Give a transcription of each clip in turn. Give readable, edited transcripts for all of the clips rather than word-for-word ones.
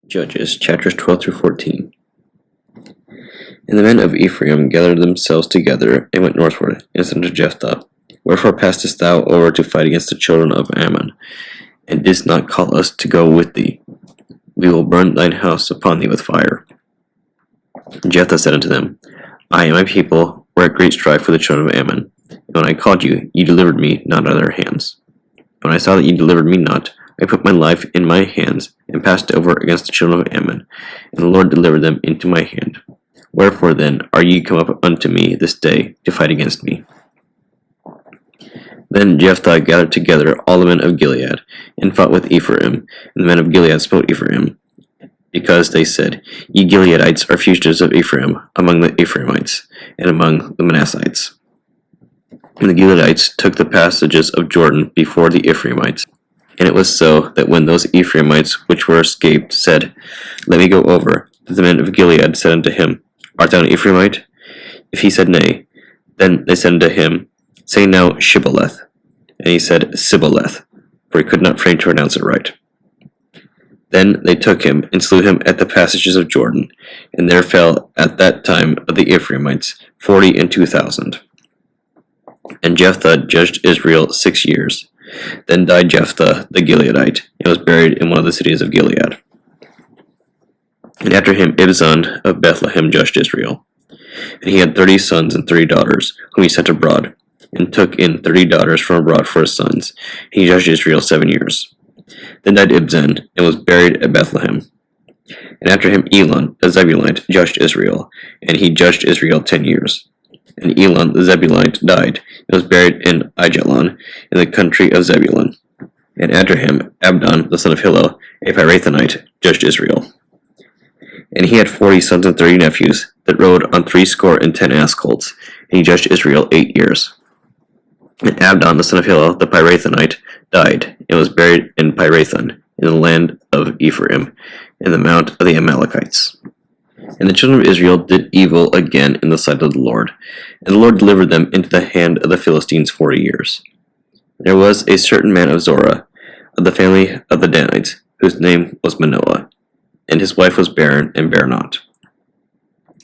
Judges, chapters 12 through 14. And the men of Ephraim gathered themselves together and went northward, and said unto Jephthah, Wherefore passest thou over to fight against the children of Ammon, and didst not call us to go with thee? We will burn thine house upon thee with fire. And Jephthah said unto them, I and my people were at great strife for the children of Ammon. And when I called you, ye delivered me not out of their hands. When I saw that ye delivered me not, I put my life in my hands, and passed over against the children of Ammon, and the Lord delivered them into my hand. Wherefore then are ye come up unto me this day to fight against me? Then Jephthah gathered together all the men of Gilead, and fought with Ephraim, and the men of Gilead smote Ephraim, because they said, Ye Gileadites are fugitives of Ephraim, among the Ephraimites, and among the Manassites. And the Gileadites took the passages of Jordan before the Ephraimites. And it was so that when those Ephraimites which were escaped said, Let me go over, that the men of Gilead said unto him, Art thou an Ephraimite? If he said, Nay, then they said unto him, Say now Shibboleth. And he said, Sibboleth, for he could not frame to pronounce it right. Then they took him, and slew him at the passages of Jordan, and there fell at that time of the Ephraimites 42,000. And Jephthah judged Israel 6 years. Then died Jephthah the Gileadite, and was buried in one of the cities of Gilead. And after him Ibzan of Bethlehem judged Israel. And he had 30 sons and 30 daughters, whom he sent abroad, and took in 30 daughters from abroad for his sons. And he judged Israel 7 years. Then died Ibzan, and was buried at Bethlehem. And after him Elon the Zebulite judged Israel, and he judged Israel 10 years. And Elon the Zebulite died, and was buried in Aijalon, in the country of Zebulun. And after him Abdon the son of Hillel, a Pirathonite, judged Israel. And he had 40 sons and 30 nephews, that rode on 60 ass colts, and he judged Israel 8 years. And Abdon the son of Hillel, the Pirathonite, died, and was buried in Pirathon, in the land of Ephraim, in the mount of the Amalekites. And the children of Israel did evil again in the sight of the Lord, and the Lord delivered them into the hand of the Philistines 40 years. There was a certain man of Zorah, of the family of the Danites, whose name was Manoah, and his wife was barren, and bare not.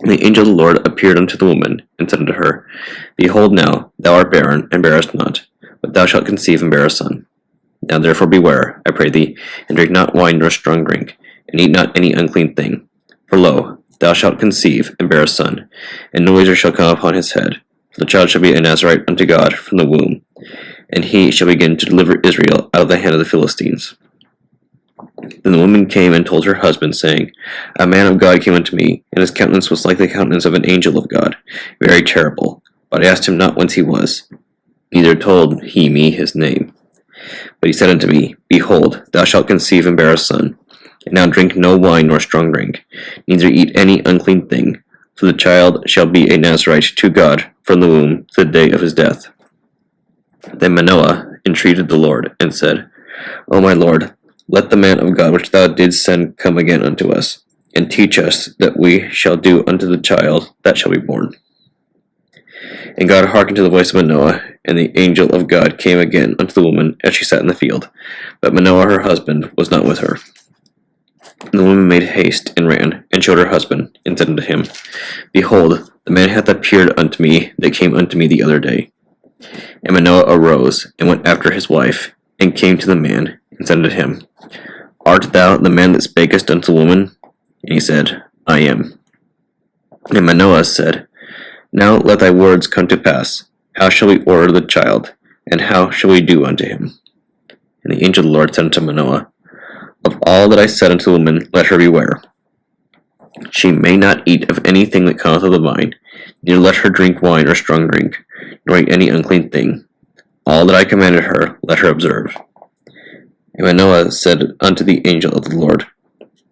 And the angel of the Lord appeared unto the woman, and said unto her, Behold now, thou art barren, and bearest not, but thou shalt conceive and bear a son. Now therefore beware, I pray thee, and drink not wine nor strong drink, and eat not any unclean thing. For lo, thou shalt conceive and bear a son, and no razor shall come upon his head. For the child shall be a Nazarite unto God from the womb, and he shall begin to deliver Israel out of the hand of the Philistines. Then the woman came and told her husband, saying, A man of God came unto me, and his countenance was like the countenance of an angel of God, very terrible. But I asked him not whence he was, neither told he me his name. But he said unto me, Behold, thou shalt conceive and bear a son. And now drink no wine nor strong drink, neither eat any unclean thing, for the child shall be a Nazarite to God from the womb to the day of his death. Then Manoah entreated the Lord, and said, O my Lord, let the man of God which thou didst send come again unto us, and teach us that we shall do unto the child that shall be born. And God hearkened to the voice of Manoah, and the angel of God came again unto the woman as she sat in the field. But Manoah her husband was not with her. And the woman made haste, and ran, and showed her husband, and said unto him, Behold, the man hath appeared unto me that came unto me the other day. And Manoah arose, and went after his wife, and came to the man, and said unto him, Art thou the man that spakest unto the woman? And he said, I am. And Manoah said, Now let thy words come to pass. How shall we order the child, and how shall we do unto him? And the angel of the Lord said unto Manoah, Of all that I said unto the woman, let her beware. She may not eat of anything that cometh of the vine, neither let her drink wine or strong drink, nor eat any unclean thing. All that I commanded her, let her observe. And Manoah said unto the angel of the Lord,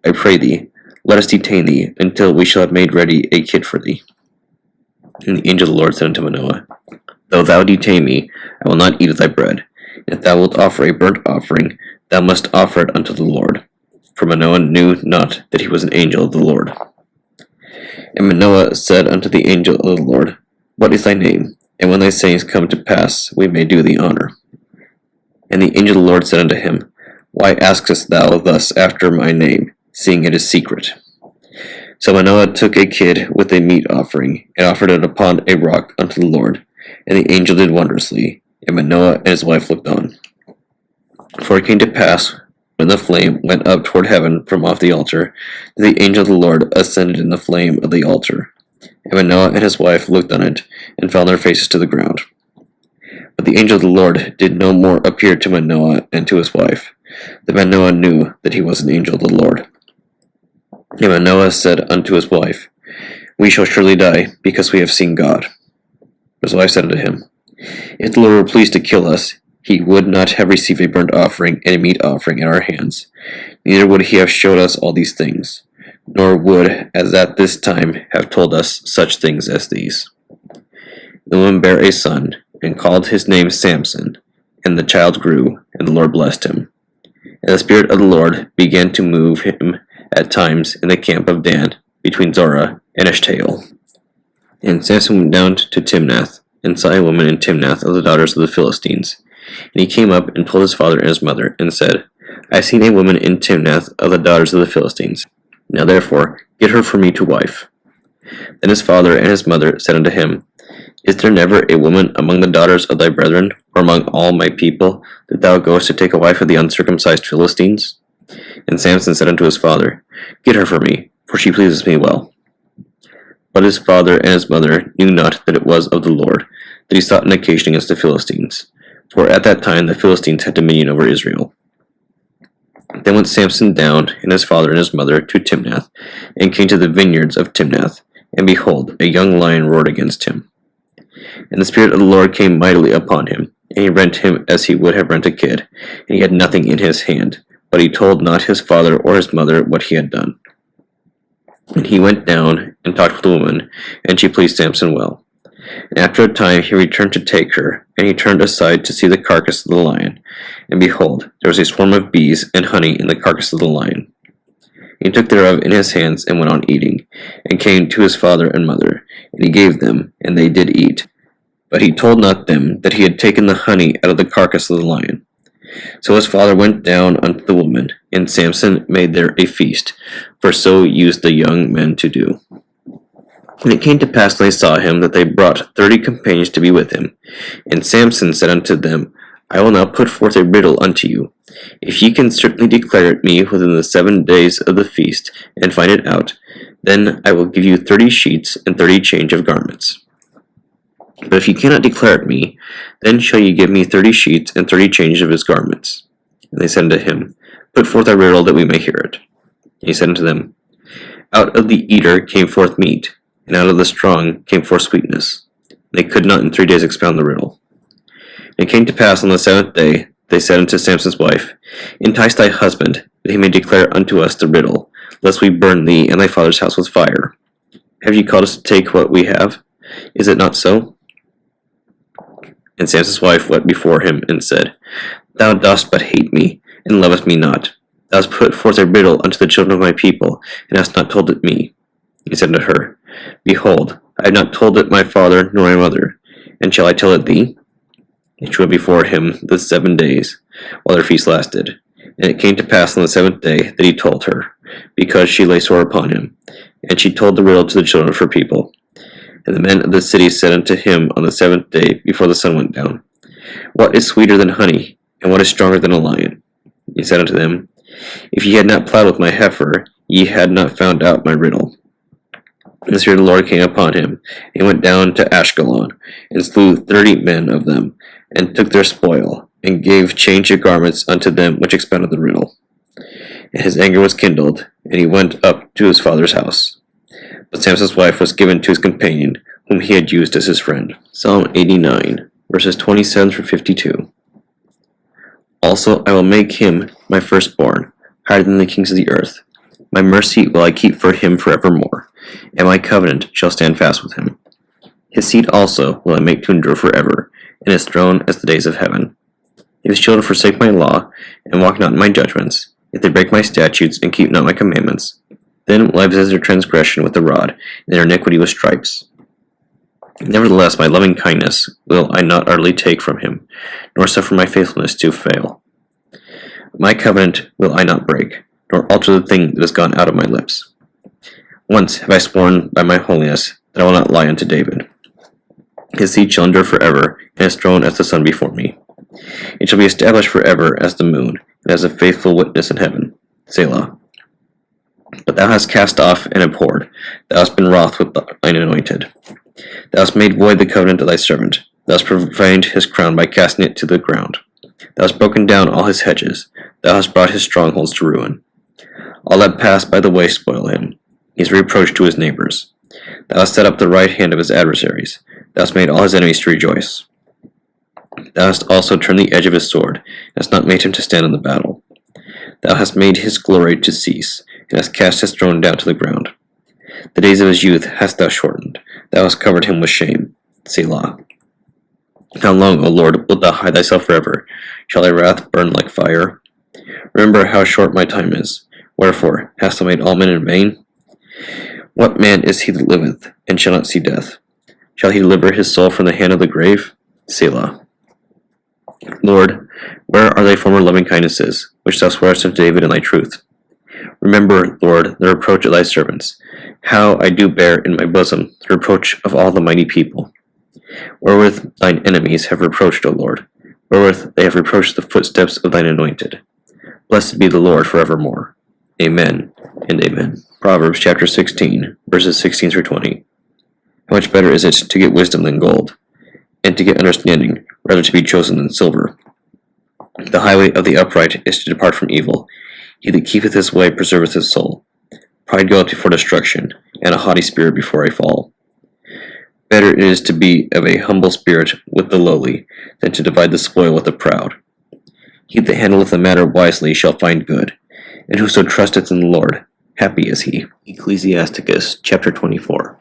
I pray thee, let us detain thee, until we shall have made ready a kid for thee. And the angel of the Lord said unto Manoah, Though thou detain me, I will not eat of thy bread. And if thou wilt offer a burnt offering, thou must offer it unto the Lord. For Manoah knew not that he was an angel of the Lord. And Manoah said unto the angel of the Lord, What is thy name? And when thy sayings come to pass, we may do thee honor. And the angel of the Lord said unto him, Why askest thou thus after my name? seeing it is secret. So Manoah took a kid with a meat offering, and offered it upon a rock unto the Lord. And the angel did wondrously, and Manoah and his wife looked on. For it came to pass, when the flame went up toward heaven from off the altar, that the angel of the Lord ascended in the flame of the altar. And Manoah and his wife looked on it, and fell on their faces to the ground. But the angel of the Lord did no more appear to Manoah and to his wife. That Manoah knew that he was an angel of the Lord. And Manoah said unto his wife, We shall surely die, because we have seen God. His wife said unto him, If the Lord were pleased to kill us, he would not have received a burnt offering and a meat offering in our hands, neither would he have showed us all these things, nor would, as at this time, have told us such things as these. The woman bare a son, and called his name Samson, and the child grew, and the Lord blessed him. And the Spirit of the Lord began to move him at times in the camp of Dan, between Zorah and Eshtaol. And Samson went down to Timnath, and saw a woman in Timnath of the daughters of the Philistines. And he came up and told his father and his mother, and said, I have seen a woman in Timnath of the daughters of the Philistines. Now therefore, get her for me to wife. Then his father and his mother said unto him, Is there never a woman among the daughters of thy brethren, or among all my people, that thou goest to take a wife of the uncircumcised Philistines? And Samson said unto his father, Get her for me, for she pleases me well. But his father and his mother knew not that it was of the Lord, that he sought an occasion against the Philistines. For at that time the Philistines had dominion over Israel. Then went Samson down, and his father and his mother, to Timnath, and came to the vineyards of Timnath. And behold, a young lion roared against him. And the Spirit of the Lord came mightily upon him, and he rent him as he would have rent a kid, and he had nothing in his hand. But he told not his father or his mother what he had done. And he went down and talked with the woman, and she pleased Samson well. And after a time he returned to take her, and he turned aside to see the carcass of the lion. And behold, there was a swarm of bees and honey in the carcass of the lion. He took thereof in his hands, and went on eating, and came to his father and mother, and he gave them, and they did eat. But he told not them that he had taken the honey out of the carcass of the lion. So his father went down unto the woman, and Samson made there a feast, for so used the young men to do. And it came to pass when they saw him, that they brought 30 companions to be with him. And Samson said unto them, I will now put forth a riddle unto you. If ye can certainly declare it me within the 7 days of the feast, and find it out, then I will give you 30 sheets and 30 change of garments. But if ye cannot declare it me, then shall ye give me 30 sheets and 30 change of his garments. And they said unto him, Put forth a riddle that we may hear it. And he said unto them, Out of the eater came forth meat, and out of the strong came forth sweetness. And they could not in 3 days expound the riddle. And it came to pass on the 7th day, they said unto Samson's wife, Entice thy husband, that he may declare unto us the riddle, lest we burn thee and thy father's house with fire. Have ye called us to take what we have? Is it not so? And Samson's wife wept before him, and said, Thou dost but hate me, and lovest me not. Thou hast put forth a riddle unto the children of my people, and hast not told it me. He said unto her, Behold, I have not told it my father nor my mother, and shall I tell it thee? And she went before him the 7 days, while their feast lasted. And it came to pass on the 7th day that he told her, because she lay sore upon him. And she told the riddle to the children of her people. And the men of the city said unto him on the 7th day, before the sun went down, What is sweeter than honey, and what is stronger than a lion? He said unto them, If ye had not plowed with my heifer, ye had not found out my riddle. And the Spirit of the Lord came upon him, and he went down to Ashkelon, and slew 30 men of them, and took their spoil, and gave change of garments unto them which expounded the riddle. And his anger was kindled, and he went up to his father's house. But Samson's wife was given to his companion, whom he had used as his friend. Psalm 89, verses 27 through 52. Also I will make him my firstborn, higher than the kings of the earth. My mercy will I keep for him forevermore, and my covenant shall stand fast with him. His seed also will I make to endure forever, and his throne as the days of heaven. If his children forsake my law, and walk not in my judgments, if they break my statutes, and keep not my commandments, then will I visit their transgression with the rod, and their iniquity with stripes. Nevertheless, my loving kindness will I not utterly take from him, nor suffer my faithfulness to fail. My covenant will I not break, nor alter the thing that has gone out of my lips. Once have I sworn by my holiness that I will not lie unto David. His seed shall endure forever, and his throne as the sun before me. It shall be established forever as the moon, and as a faithful witness in heaven. Selah. But thou hast cast off and abhorred, thou hast been wroth with thine anointed. Thou hast made void the covenant of thy servant, thou hast profaned his crown by casting it to the ground. Thou hast broken down all his hedges, thou hast brought his strongholds to ruin. All that pass by the way spoil him, he is reproached to his neighbors. Thou hast set up the right hand of his adversaries, thou hast made all his enemies to rejoice. Thou hast also turned the edge of his sword, and hast not made him to stand in the battle. Thou hast made his glory to cease, and hast cast his throne down to the ground. The days of his youth hast thou shortened, thou hast covered him with shame. Selah. How long, O Lord, wilt thou hide thyself forever? Shall thy wrath burn like fire? Remember how short my time is. Wherefore hast thou made all men in vain? What man is he that liveth, and shall not see death? Shall he deliver his soul from the hand of the grave? Selah. Lord, where are thy former loving kindnesses, which thou swarest unto David in thy truth? Remember, Lord, the reproach of thy servants, how I do bear in my bosom the reproach of all the mighty people. Wherewith thine enemies have reproached, O Lord, wherewith they have reproached the footsteps of thine anointed. Blessed be the Lord forevermore. Amen and amen. Proverbs chapter 16, verses 16 through 20. How much better is it to get wisdom than gold, and to get understanding rather to be chosen than silver? The highway of the upright is to depart from evil. He that keepeth his way preserveth his soul. Pride goeth before destruction, and a haughty spirit before a fall. Better it is to be of a humble spirit with the lowly, than to divide the spoil with the proud. He that handleth a matter wisely shall find good, and whoso trusteth in the Lord, happy is he. Ecclesiasticus chapter 24.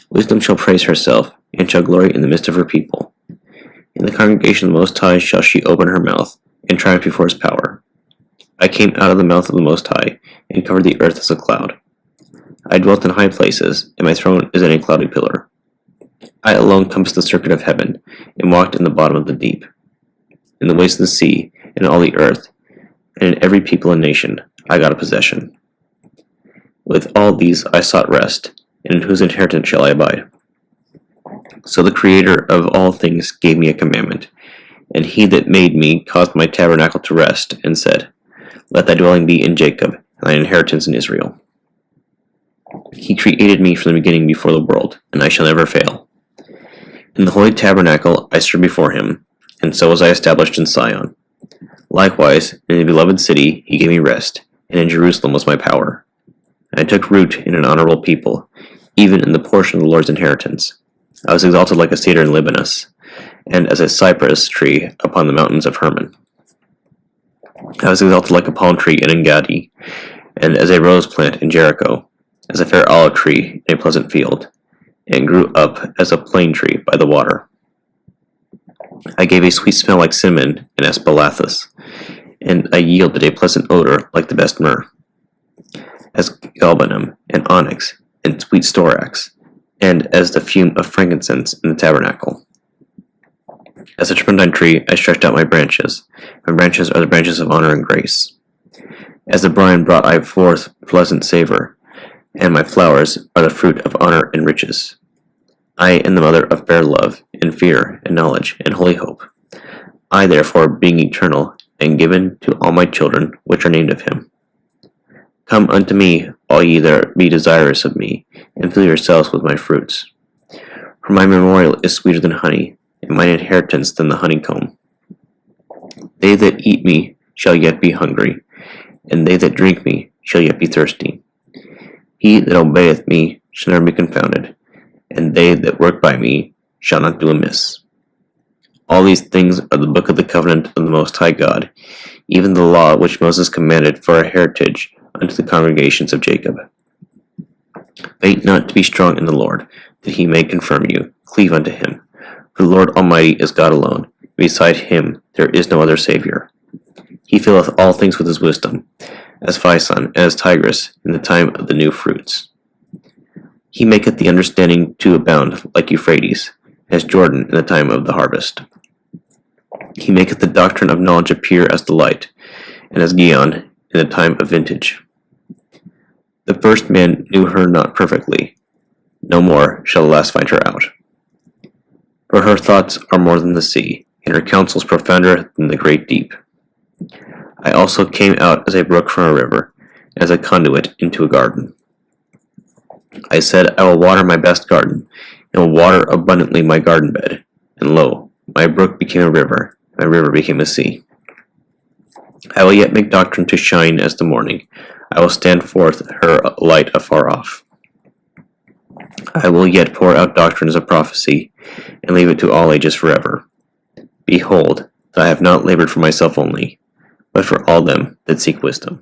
Wisdom shall praise herself, and shall glory in the midst of her people. In the congregation of the Most High shall she open her mouth, and triumph before his power. I came out of the mouth of the Most High, and covered the earth as a cloud. I dwelt in high places, and my throne is in a cloudy pillar. I alone compassed the circuit of heaven, and walked in the bottom of the deep. In the ways of the sea, and in all the earth, and in every people and nation, I got a possession. With all these I sought rest, and in whose inheritance shall I abide? So the Creator of all things gave me a commandment, and he that made me caused my tabernacle to rest, and said, Let thy dwelling be in Jacob, and thine inheritance in Israel. He created me from the beginning before the world, and I shall never fail. In the holy tabernacle I stood before him, and so was I established in Sion. Likewise, in the beloved city he gave me rest, and in Jerusalem was my power. And I took root in an honorable people, even in the portion of the Lord's inheritance. I was exalted like a cedar in Libanus, and as a cypress tree upon the mountains of Hermon. I was exalted like a palm tree in Engedi, and as a rose plant in Jericho, as a fair olive tree in a pleasant field, and grew up as a plane tree by the water. I gave a sweet smell like cinnamon and aspalathus, and I yielded a pleasant odor like the best myrrh, as galbanum and onyx and sweet storax, and as the fume of frankincense in the tabernacle. As a turpentine tree I stretched out my branches. My branches are the branches of honor and grace. As the brine brought I forth pleasant savor, and my flowers are the fruit of honor and riches. I am the mother of fair love, and fear, and knowledge, and holy hope. I therefore, being eternal, am given to all my children which are named of him. Come unto me, all ye that be desirous of me, and fill yourselves with my fruits. For my memorial is sweeter than honey, and mine inheritance than the honeycomb. They that eat me shall yet be hungry, and they that drink me shall yet be thirsty. He that obeyeth me shall never be confounded, and they that work by me shall not do amiss. All these things are the book of the covenant of the Most High God, even the law which Moses commanded for a heritage unto the congregations of Jacob. Faint not to be strong in the Lord, that he may confirm you. Cleave unto him. For the Lord Almighty is God alone. Beside him there is no other Savior. He filleth all things with his wisdom, as Physon and as Tigris in the time of the new fruits. He maketh the understanding to abound like Euphrates, as Jordan in the time of the harvest. He maketh the doctrine of knowledge appear as the light, and as Gion in the time of vintage. The first man knew her not perfectly. No more shall the last find her out. For her thoughts are more than the sea, and her counsels profounder than the great deep. I also came out as a brook from a river, as a conduit into a garden. I said, I will water my best garden, and will water abundantly my garden bed. And lo, my brook became a river, my river became a sea. I will yet make doctrine to shine as the morning. I will stand forth her light afar off. I will yet pour out doctrines of prophecy, and leave it to all ages forever. Behold, that I have not labored for myself only, but for all them that seek wisdom.